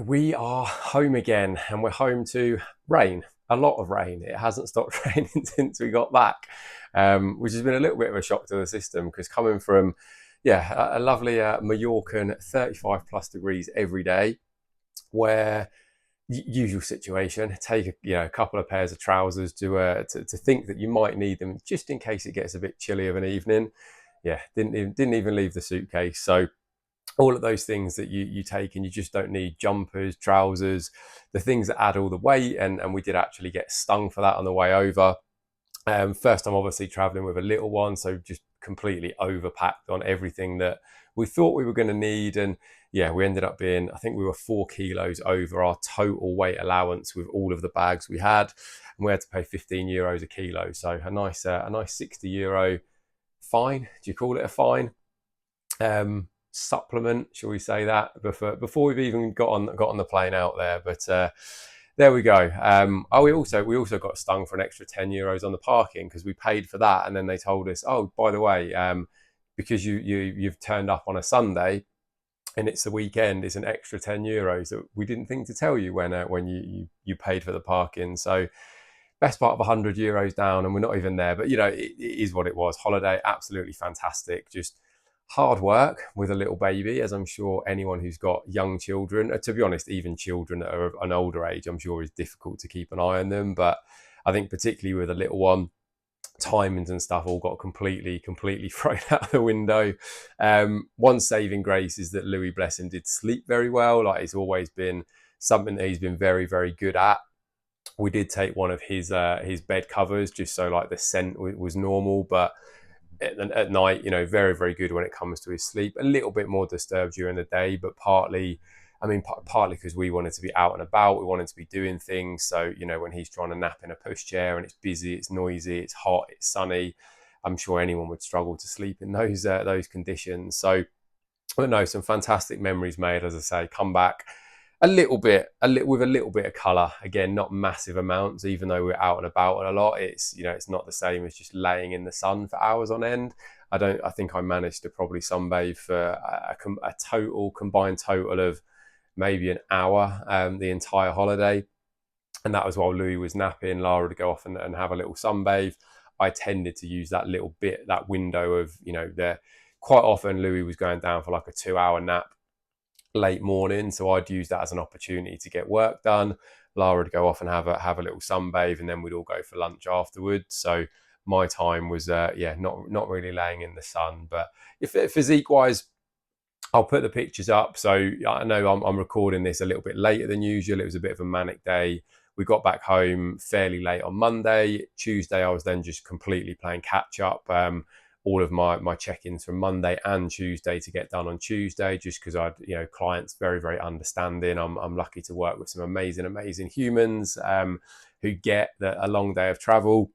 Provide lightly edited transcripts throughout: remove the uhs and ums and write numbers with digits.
we are home again, and we're home to rain, a lot of rain. It hasn't stopped raining since we got back, which has been a little bit of a shock to the system because coming from, a lovely Majorcan 35 plus degrees every day, where usual situation, take a couple of pairs of trousers to think that you might need them just in case it gets a bit chilly of an evening. Yeah, didn't even leave the suitcase. So all of those things that you take and you just don't need, jumpers, trousers, the things that add all the weight. And we did actually get stung for that on the way over. First time obviously traveling with a little one, so just completely overpacked on everything that we thought we were going to need. And yeah, we ended up being, I think we were 4 kilos over our total weight allowance with all of the bags we had, and we had to pay €15 a kilo. So a nice €60 fine. Do you call it a fine? Supplement, shall we say that, before we've even got on the plane out there. But there we go. We also got stung for an extra €10 on the parking because we paid for that, and then they told us, oh, by the way, because you've turned up on a Sunday and it's the weekend, it's an extra €10 that we didn't think to tell you when you paid for the parking. So best part of €100 down, and we're not even there. But it is what it was. Holiday absolutely fantastic. Just hard work with a little baby, as I'm sure anyone who's got young children, to be honest, even children that are of an older age, I'm sure is difficult to keep an eye on them. But I think particularly with a little one, timings and stuff all got completely thrown out the window. One saving grace is that Louis, bless him, did sleep very well. Like, it's always been something that he's been very, very good at. We did take one of his bed covers just so like the scent was normal, but at night, very, very good when it comes to his sleep. A little bit more disturbed during the day, but partly because we wanted to be out and about, we wanted to be doing things. So, when he's trying to nap in a pushchair and it's busy, it's noisy, it's hot, it's sunny, I'm sure anyone would struggle to sleep in those conditions. So, but no, some fantastic memories made, as I say. Come back with a little bit of colour. Again, not massive amounts, even though we're out and about a lot. It's not the same as just laying in the sun for hours on end. I think I managed to probably sunbathe for a combined total of maybe an hour the entire holiday. And that was while Louis was napping. Lara would go off and have a little sunbathe. I tended to use that little bit, that window of, quite often Louis was going down for like a 2-hour nap late morning, so I'd use that as an opportunity to get work done. Lara would go off and have a little sunbathe, and then we'd all go for lunch afterwards. So my time was not really laying in the sun. But if physique wise, I'll put the pictures up. So I know I'm recording this a little bit later than usual. It was a bit of a manic day. We got back home fairly late on Monday. Tuesday, I was then just completely playing catch up. All of my check-ins from Monday and Tuesday to get done on Tuesday, just because I'd, clients very, very understanding. I'm lucky to work with some amazing humans who get that a long day of travel.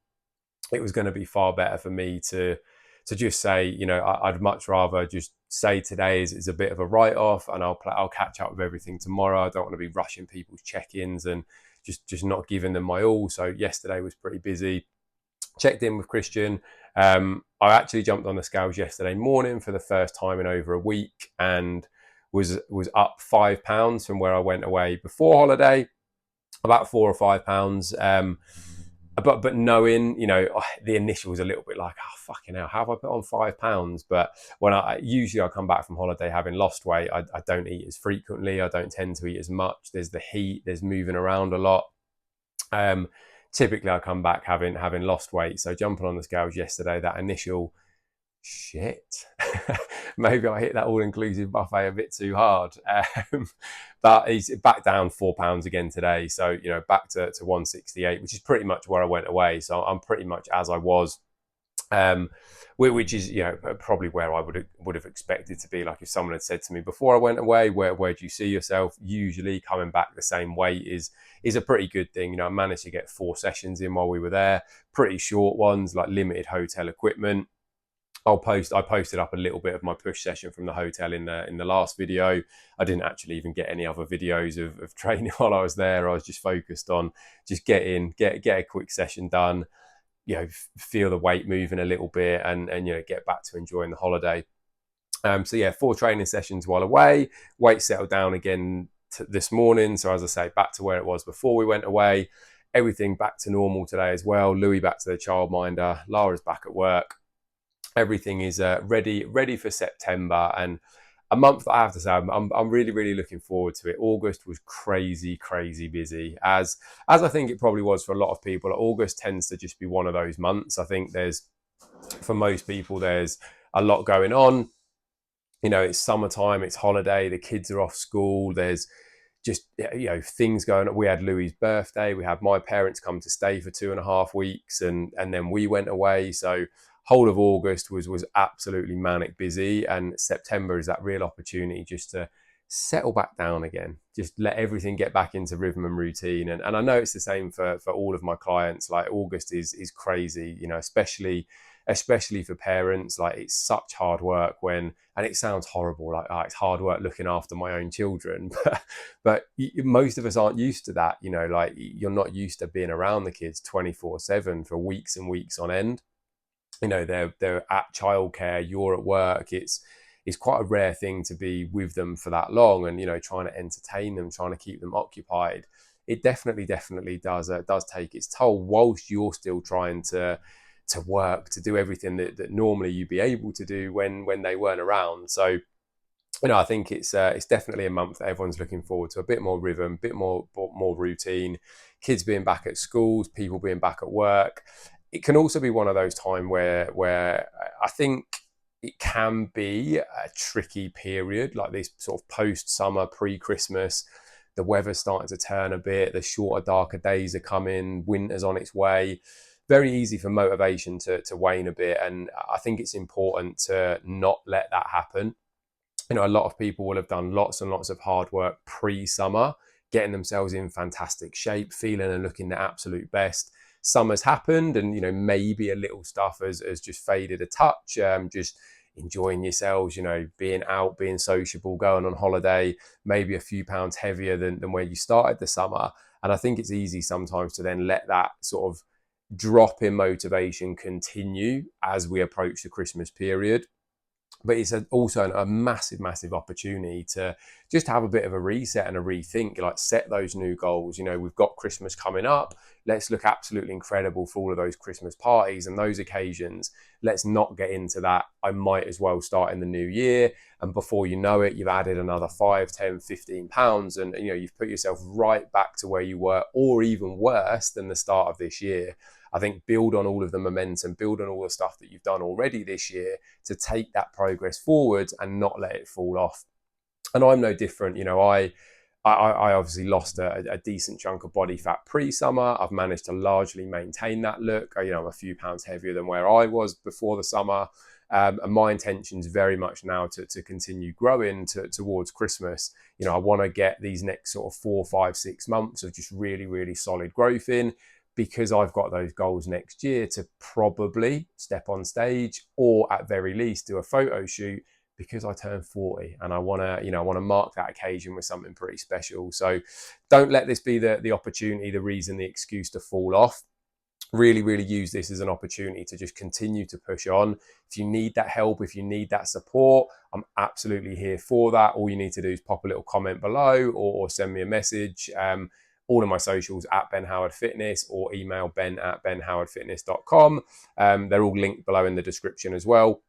It was going to be far better for me to just say, I'd much rather just say today is a bit of a write-off, and I'll catch up with everything tomorrow. I don't want to be rushing people's check-ins and just not giving them my all. So yesterday was pretty busy. Checked in with Christian. I actually jumped on the scales yesterday morning for the first time in over a week, and was up £5 from where I went away before holiday, about £4 or £5. But knowing, the initial was a little bit like, oh fucking hell, how have I put on £5? But when I come back from holiday having lost weight, I don't eat as frequently. I don't tend to eat as much. There's the heat. There's moving around a lot. Typically I come back having lost weight. So jumping on the scales yesterday, that initial shit, maybe I hit that all-inclusive buffet a bit too hard. But he's back down £4 again today. So, back to 168, which is pretty much where I went away. So I'm pretty much as I was, which is, probably where I would have expected to be. Like if someone had said to me before I went away, where do you see yourself? Usually coming back the same weight is a pretty good thing. I managed to get 4 sessions in while we were there, pretty short ones, like limited hotel equipment. I posted up a little bit of my push session from the hotel in the last video. I didn't actually even get any other videos of training while I was there. I was just focused on just get a quick session done, feel the weight moving a little bit, and get back to enjoying the holiday. 4 training sessions while away. Weight settled down again this morning. So as I say, back to where it was before we went away. Everything back to normal today as well. Louis back to the childminder. Lara's back at work. Everything is ready for September, and a month that I have to say I'm really looking forward to it. August was crazy busy, as I think it probably was for a lot of people. August tends to just be one of those months. I think for most people there's a lot going on. It's summertime, it's holiday, the kids are off school, there's just things going on. We had Louis' birthday, we had my parents come to stay for 2.5 weeks, and then we went away. So whole of August was absolutely manic busy, and September is that real opportunity just to settle back down again, just let everything get back into rhythm and routine. And I know it's the same for all of my clients. Like August is crazy, especially for parents. Like it's such hard work and it sounds horrible, like it's hard work looking after my own children, but most of us aren't used to that. Like you're not used to being around the kids 24/7 for weeks and weeks on end. They're at childcare, you're at work. It's quite a rare thing to be with them for that long, and trying to entertain them, trying to keep them occupied. It definitely does take its toll, whilst you're still trying to work, to do everything that normally you'd be able to do when they weren't around. So I think it's definitely a month that everyone's looking forward to. A bit more rhythm, bit more routine, kids being back at schools, people being back at work. It can also be one of those times where I think it can be a tricky period, like this sort of post-summer, pre-Christmas. The weather's starting to turn a bit, the shorter, darker days are coming, winter's on its way. Very easy for motivation to wane a bit, and I think it's important to not let that happen. A lot of people will have done lots and lots of hard work pre-summer, getting themselves in fantastic shape, feeling and looking their absolute best. Summer's happened, and maybe a little stuff has just faded a touch. Just enjoying yourselves, being out, being sociable, going on holiday, maybe a few pounds heavier than where you started the summer. And I think it's easy sometimes to then let that sort of drop in motivation continue as we approach the Christmas period. But it's also a massive opportunity to just have a bit of a reset and a rethink, like set those new goals. We've got Christmas coming up. Let's look absolutely incredible for all of those Christmas parties and those occasions. Let's not get into that, I might as well start in the new year. And before you know it, you've added another 5, 10, 15 pounds. And, you've put yourself right back to where you were, or even worse than the start of this year. I think build on all of the momentum, build on all the stuff that you've done already this year to take that progress forward and not let it fall off. And I'm no different. I obviously lost a decent chunk of body fat pre-summer. I've managed to largely maintain that look. I'm a few pounds heavier than where I was before the summer. And my intention is very much now to continue growing towards Christmas. I want to get these next sort of 4, 5, 6 months of just really solid growth in, because I've got those goals next year to probably step on stage, or at very least do a photo shoot, because I turned 40 and I want to mark that occasion with something pretty special. So don't let this be the opportunity, the reason, the excuse to fall off. Really use this as an opportunity to just continue to push on. If you need that help, if you need that support, I'm absolutely here for that. All you need to do is pop a little comment below, or send me a message. All of my socials at Ben Howard Fitness, or email ben@benhowardfitness.com. They're all linked below in the description as well.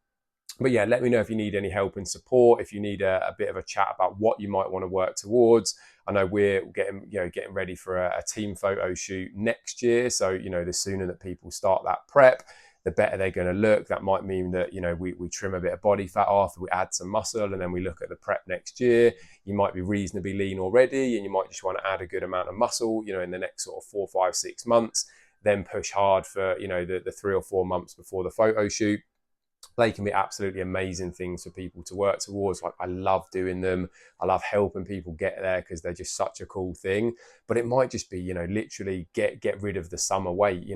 But yeah, let me know if you need any help and support, if you need a bit of a chat about what you might want to work towards. I know we're getting ready for a team photo shoot next year. So, the sooner that people start that prep, the better they're going to look. That might mean that, we trim a bit of body fat off, we add some muscle, and then we look at the prep next year. You might be reasonably lean already, and you might just want to add a good amount of muscle, in the next sort of 4, 5, 6 months, then push hard for, the 3 or 4 months before the photo shoot. They can be absolutely amazing things for people to work towards. Like, I love doing them. I love helping people get there because they're just such a cool thing. But it might just be, literally get rid of the summer weight,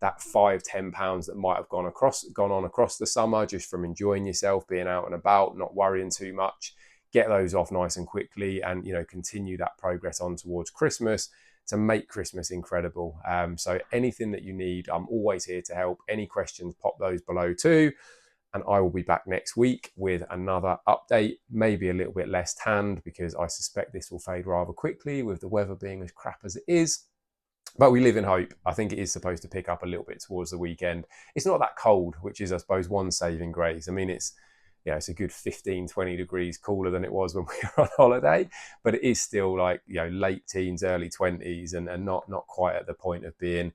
that 5, 10 pounds that might have gone on across the summer, just from enjoying yourself, being out and about, not worrying too much. Get those off nice and quickly, and, continue that progress on towards Christmas to make Christmas incredible. So anything that you need, I'm always here to help. Any questions, pop those below too. and I will be back next week with another update, maybe a little bit less tanned, because I suspect this will fade rather quickly with the weather being as crap as it is. But we live in hope. I think it is supposed to pick up a little bit towards the weekend. It's not that cold, which is, I suppose, one saving grace. I mean, it's a good 15, 20 degrees cooler than it was when we were on holiday, but it is still like, late teens, early 20s, and not quite at the point of being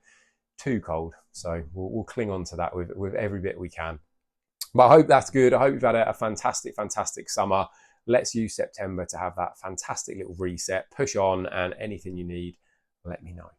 too cold. So we'll cling on to that with every bit we can. But I hope that's good. I hope you've had a fantastic summer. Let's use September to have that fantastic little reset, push on, and anything you need, let me know.